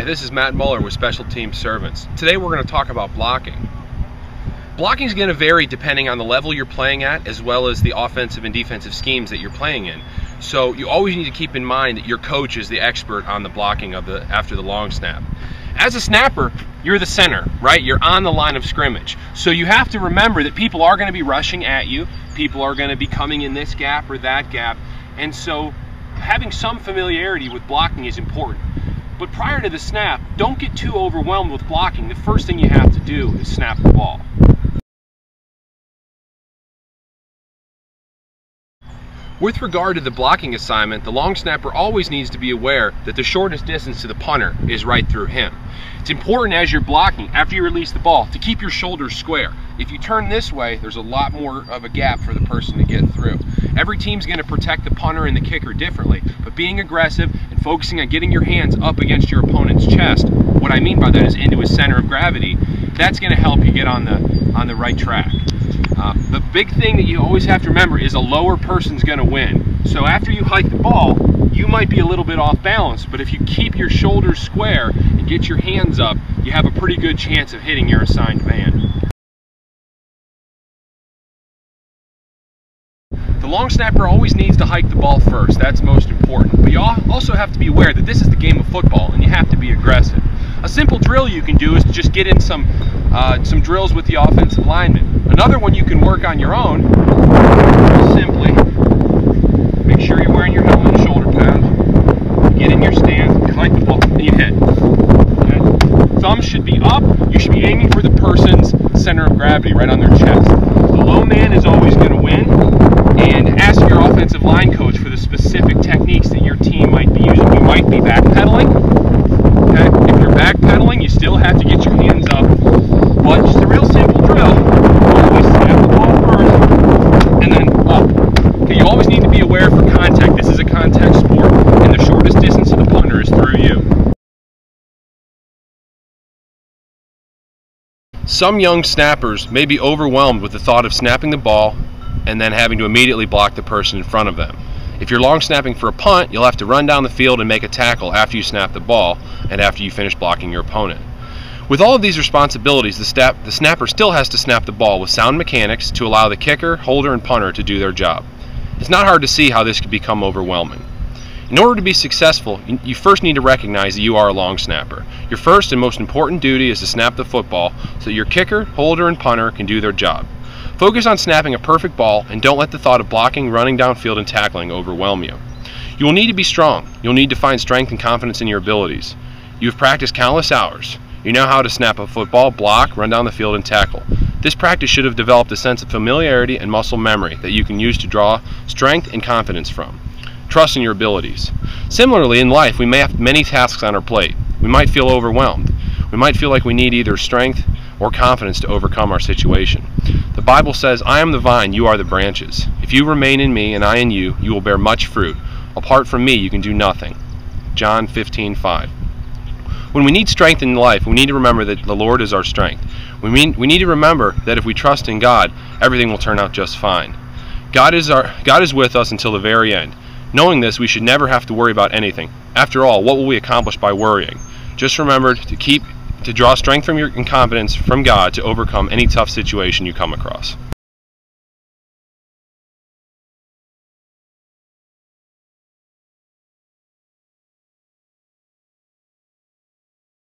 Hi, this is Matt Muller with Special Team Servants. Today we're going to talk about blocking. Blocking is going to vary depending on the level you're playing at, as well as the offensive and defensive schemes that you're playing in. So you always need to keep in mind that your coach is the expert on the blocking of after the long snap. As a snapper, you're the center, right? You're on the line of scrimmage. So you have to remember that people are going to be rushing at you. People are going to be coming in this gap or that gap. And so having some familiarity with blocking is important. But prior to the snap, don't get too overwhelmed with blocking. The first thing you have to do is snap the ball. With regard to the blocking assignment, the long snapper always needs to be aware that the shortest distance to the punter is right through him. It's important as you're blocking, after you release the ball, to keep your shoulders square. If you turn this way, there's a lot more of a gap for the person to get through. Every team's going to protect the punter and the kicker differently, but being aggressive and focusing on getting your hands up against your opponent's chest, what I mean by that is into his center of gravity, that's going to help you get on the right track. The big thing that you always have to remember is a lower person's going to win. So after you hike the ball, you might be a little bit off balance, but if you keep your shoulders square and get your hands up, you have a pretty good chance of hitting your assigned man. The long snapper always needs to hike the ball first. That's most important. But you also have to be aware that this is the game of football and you have to be aggressive. A simple drill you can do is to just get in some drills with the offensive lineman. Another one you can work on your own, simply make sure you're wearing your helmet and shoulder pads, get in your stance, you hike the ball, and you hit. Okay? Thumbs should be up. You should be aiming for the person's center of gravity right on their chest. The low man is always going to win, and ask your offensive line coach for the specific techniques that your team might be using. You might be backpedaling. Okay? If you're backpedaling, you still have to get your hands up, but just a real simple drill. Always snap the ball first, and then up. Okay, you always need to be aware for contact. This is a contact sport, and the shortest distance to the punter is through you. Some young snappers may be overwhelmed with the thought of snapping the ball and then having to immediately block the person in front of them. If you're long snapping for a punt, you'll have to run down the field and make a tackle after you snap the ball and after you finish blocking your opponent. With all of these responsibilities, the snapper still has to snap the ball with sound mechanics to allow the kicker, holder, and punter to do their job. It's not hard to see how this could become overwhelming. In order to be successful, you first need to recognize that you are a long snapper. Your first and most important duty is to snap the football so that your kicker, holder, and punter can do their job. Focus on snapping a perfect ball and don't let the thought of blocking, running downfield, and tackling overwhelm you. You will need to be strong. You'll need to find strength and confidence in your abilities. You have practiced countless hours. You know how to snap a football, block, run down the field, and tackle. This practice should have developed a sense of familiarity and muscle memory that you can use to draw strength and confidence from. Trust in your abilities. Similarly, in life, we may have many tasks on our plate. We might feel overwhelmed. We might feel like we need either strength or confidence to overcome our situation. The Bible says, "I am the vine, you are the branches. If you remain in me and I in you, you will bear much fruit. Apart from me, you can do nothing." John 15:5. When we need strength in life, we need to remember that the Lord is our strength. We need to remember that if we trust in God, everything will turn out just fine. God is with us until the very end. Knowing this, we should never have to worry about anything. After all, what will we accomplish by worrying? Just remember to draw strength from and confidence from God to overcome any tough situation you come across.